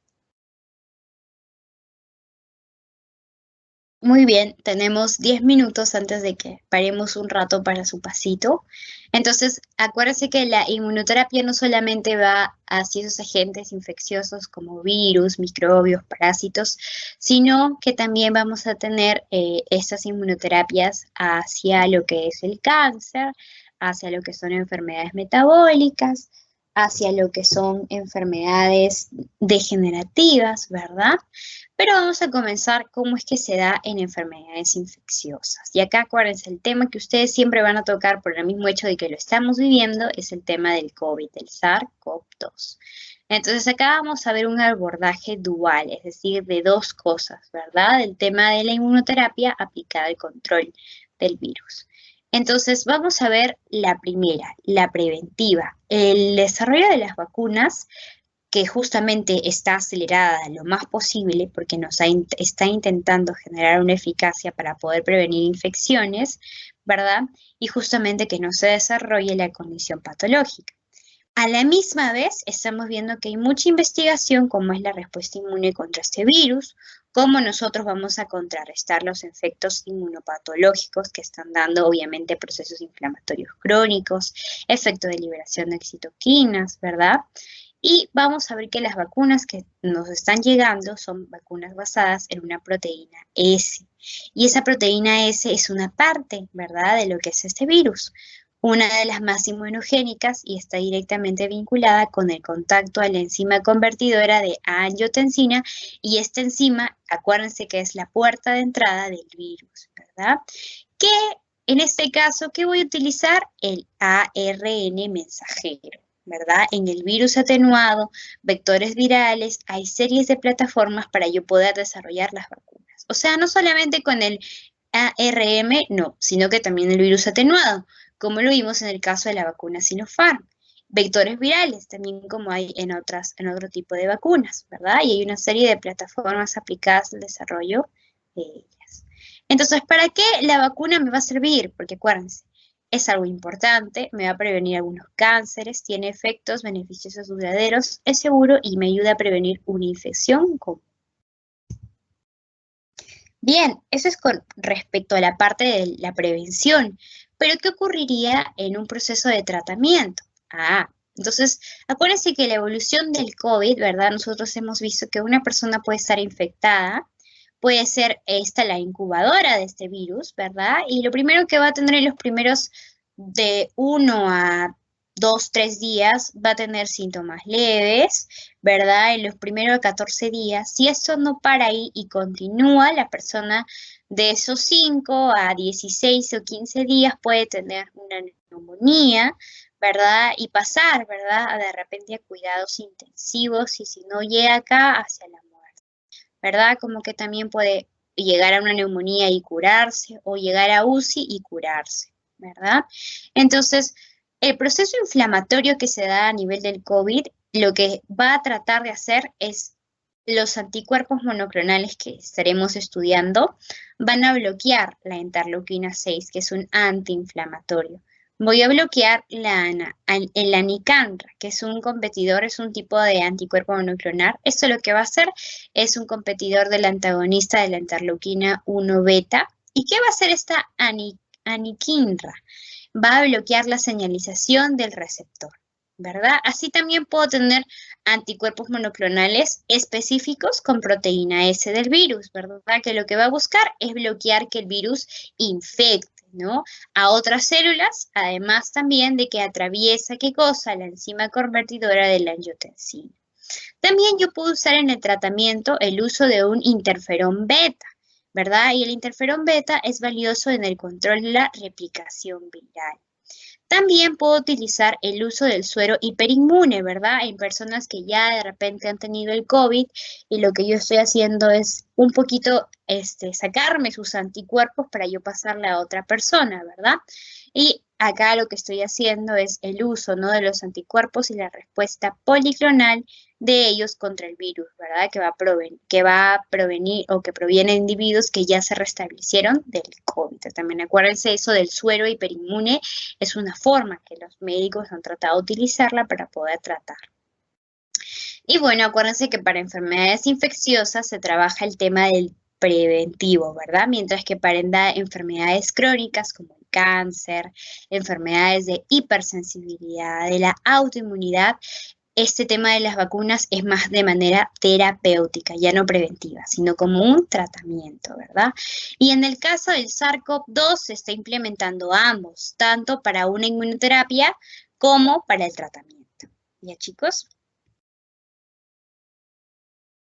Muy bien, tenemos 10 minutos antes de que paremos un rato para su pasito. Entonces, acuérdense que la inmunoterapia no solamente va hacia esos agentes infecciosos como virus, microbios, parásitos, sino que también vamos a tener estas inmunoterapias hacia lo que es el cáncer, hacia lo que son enfermedades metabólicas, hacia lo que son enfermedades degenerativas, ¿verdad? Pero vamos a comenzar cómo es que se da en enfermedades infecciosas. Y acá acuérdense, el tema que ustedes siempre van a tocar por el mismo hecho de que lo estamos viviendo es el tema del COVID, del SARS-CoV-2. Entonces acá vamos a ver un abordaje dual, es decir, de dos cosas, ¿verdad? El tema de la inmunoterapia aplicada al control del virus. Entonces vamos a ver la primera, la preventiva. El desarrollo de las vacunas que justamente está acelerada lo más posible porque está intentando generar una eficacia para poder prevenir infecciones, ¿verdad? Y justamente que no se desarrolle la condición patológica. A la misma vez, estamos viendo que hay mucha investigación como es la respuesta inmune contra este virus, cómo nosotros vamos a contrarrestar los efectos inmunopatológicos que están dando obviamente procesos inflamatorios crónicos, efecto de liberación de citoquinas, ¿verdad? Y vamos a ver que las vacunas que nos están llegando son vacunas basadas en una proteína S. Y esa proteína S es una parte, ¿verdad?, de lo que es este virus. Una de las más inmunogénicas y está directamente vinculada con el contacto a la enzima convertidora de angiotensina. Y esta enzima, acuérdense que es la puerta de entrada del virus, ¿verdad? Que en este caso, ¿qué voy a utilizar? El ARN mensajero, ¿verdad? En el virus atenuado, vectores virales, hay series de plataformas para yo poder desarrollar las vacunas. O sea, no solamente con el ARN, no, sino que también el virus atenuado, como lo vimos en el caso de la vacuna Sinopharm. Vectores virales, también como hay en otro tipo de vacunas, ¿verdad? Y hay una serie de plataformas aplicadas al desarrollo de ellas. Entonces, ¿para qué la vacuna me va a servir? Porque acuérdense, es algo importante, me va a prevenir algunos cánceres, tiene efectos beneficiosos duraderos, es seguro y me ayuda a prevenir una infección común. Bien, eso es con respecto a la parte de la prevención, pero ¿qué ocurriría en un proceso de tratamiento? Entonces, acuérdense que la evolución del COVID, ¿verdad? Nosotros hemos visto que una persona puede estar infectada, puede ser esta la incubadora de este virus, ¿verdad? Y lo primero que va a tener en los primeros de 1 a 2, 3 días va a tener síntomas leves, ¿verdad? En los primeros 14 días. Si eso no para ahí y continúa, la persona de esos 5 a 16 o 15 días puede tener una neumonía, ¿verdad? Y pasar, ¿verdad? De repente a cuidados intensivos y si no llega acá, hacia la muerte, ¿verdad? Como que también puede llegar a una neumonía y curarse o llegar a UCI y curarse, ¿verdad? Entonces, el proceso inflamatorio que se da a nivel del COVID, lo que va a tratar de hacer es los anticuerpos monoclonales que estaremos estudiando van a bloquear la interleuquina 6, que es un antiinflamatorio. Voy a bloquear el anicanra, que es un competidor, es un tipo de anticuerpo monoclonal. Esto lo que va a hacer es un competidor del antagonista de la interleuquina 1 beta. ¿Y qué va a hacer esta aniquinra? Va a bloquear la señalización del receptor, ¿verdad? Así también puedo tener anticuerpos monoclonales específicos con proteína S del virus, ¿verdad? Que lo que va a buscar es bloquear que el virus infecte, ¿no? A otras células, además también de que atraviesa, ¿qué cosa? La enzima convertidora de la angiotensina. También yo puedo usar en el tratamiento el uso de un interferón beta, ¿verdad? Y el interferón beta es valioso en el control de la replicación viral. También puedo utilizar el uso del suero hiperinmune, ¿verdad? En personas que ya de repente han tenido el COVID y lo que yo estoy haciendo es un poquito sacarme sus anticuerpos para yo pasarle a otra persona, ¿verdad? Y acá lo que estoy haciendo es el uso, ¿no? De los anticuerpos y la respuesta policlonal de ellos contra el virus, ¿verdad? Que va a provenir o que proviene de individuos que ya se restablecieron del COVID. También acuérdense eso del suero hiperinmune, es una forma que los médicos han tratado de utilizarla para poder tratar. Y bueno, acuérdense que para enfermedades infecciosas se trabaja el tema del preventivo, ¿verdad? Mientras que para enfermedades crónicas como el cáncer, enfermedades de hipersensibilidad, de la autoinmunidad, este tema de las vacunas es más de manera terapéutica, ya no preventiva, sino como un tratamiento, ¿verdad? Y en el caso del SARS-CoV-2 se está implementando ambos, tanto para una inmunoterapia como para el tratamiento. ¿Ya, chicos?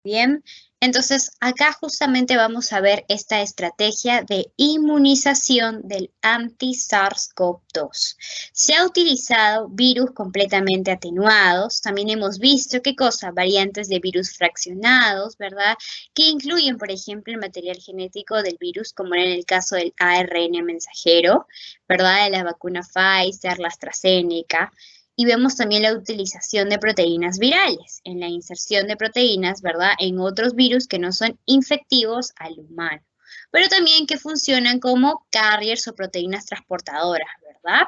Bien, entonces acá justamente vamos a ver esta estrategia de inmunización del anti-SARS-CoV-2. Se ha utilizado virus completamente atenuados, también hemos visto qué cosa, variantes de virus fraccionados, ¿verdad? Que incluyen, por ejemplo, el material genético del virus, como era en el caso del ARN mensajero, ¿verdad? De la vacuna Pfizer, la AstraZeneca. Y vemos también la utilización de proteínas virales en la inserción de proteínas, ¿verdad? En otros virus que no son infectivos al humano, pero también que funcionan como carriers o proteínas transportadoras, ¿verdad?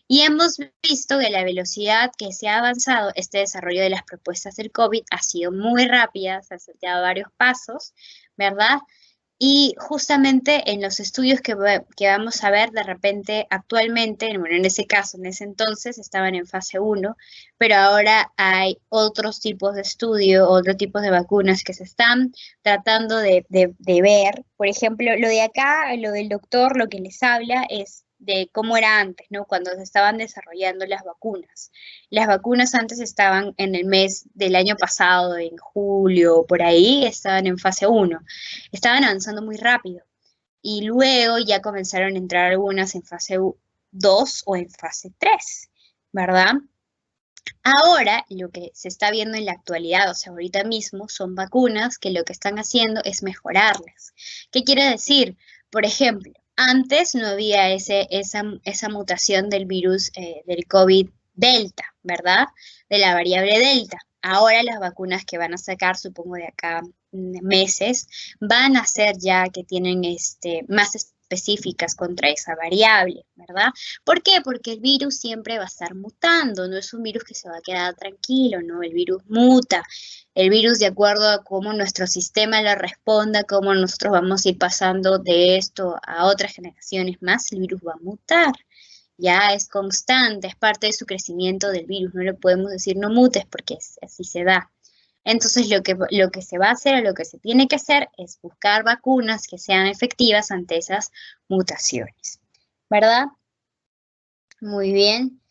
Y hemos visto que la velocidad que se ha avanzado este desarrollo de las propuestas del COVID ha sido muy rápida, se ha salteado varios pasos, ¿verdad? Y justamente en los estudios que vamos a ver de repente actualmente, bueno, en ese caso, en ese entonces estaban en fase 1, pero ahora hay otros tipos de estudio, otros tipos de vacunas que se están tratando de ver. Por ejemplo, lo de acá, lo del doctor, lo que les habla es de cómo era antes, ¿no? Cuando se estaban desarrollando las vacunas. Las vacunas antes estaban en el mes del año pasado, en julio, por ahí, estaban en fase 1. Estaban avanzando muy rápido y luego ya comenzaron a entrar algunas en fase 2 o en fase 3, ¿verdad? Ahora lo que se está viendo en la actualidad, o sea, ahorita mismo, son vacunas que lo que están haciendo es mejorarlas. ¿Qué quiere decir? Por ejemplo, antes no había esa mutación del virus del COVID Delta, ¿verdad? De la variable Delta. Ahora las vacunas que van a sacar, supongo de acá meses, van a ser ya que tienen más específicas contra esa variable, ¿verdad? ¿Por qué? Porque el virus siempre va a estar mutando, no es un virus que se va a quedar tranquilo, ¿no? El virus muta, el virus de acuerdo a cómo nuestro sistema le responda, cómo nosotros vamos a ir pasando de esto a otras generaciones más, el virus va a mutar. Ya es constante, es parte de su crecimiento del virus, no le podemos decir no mutes porque así se da. Entonces lo que se va a hacer o lo que se tiene que hacer es buscar vacunas que sean efectivas ante esas mutaciones, ¿verdad? Muy bien.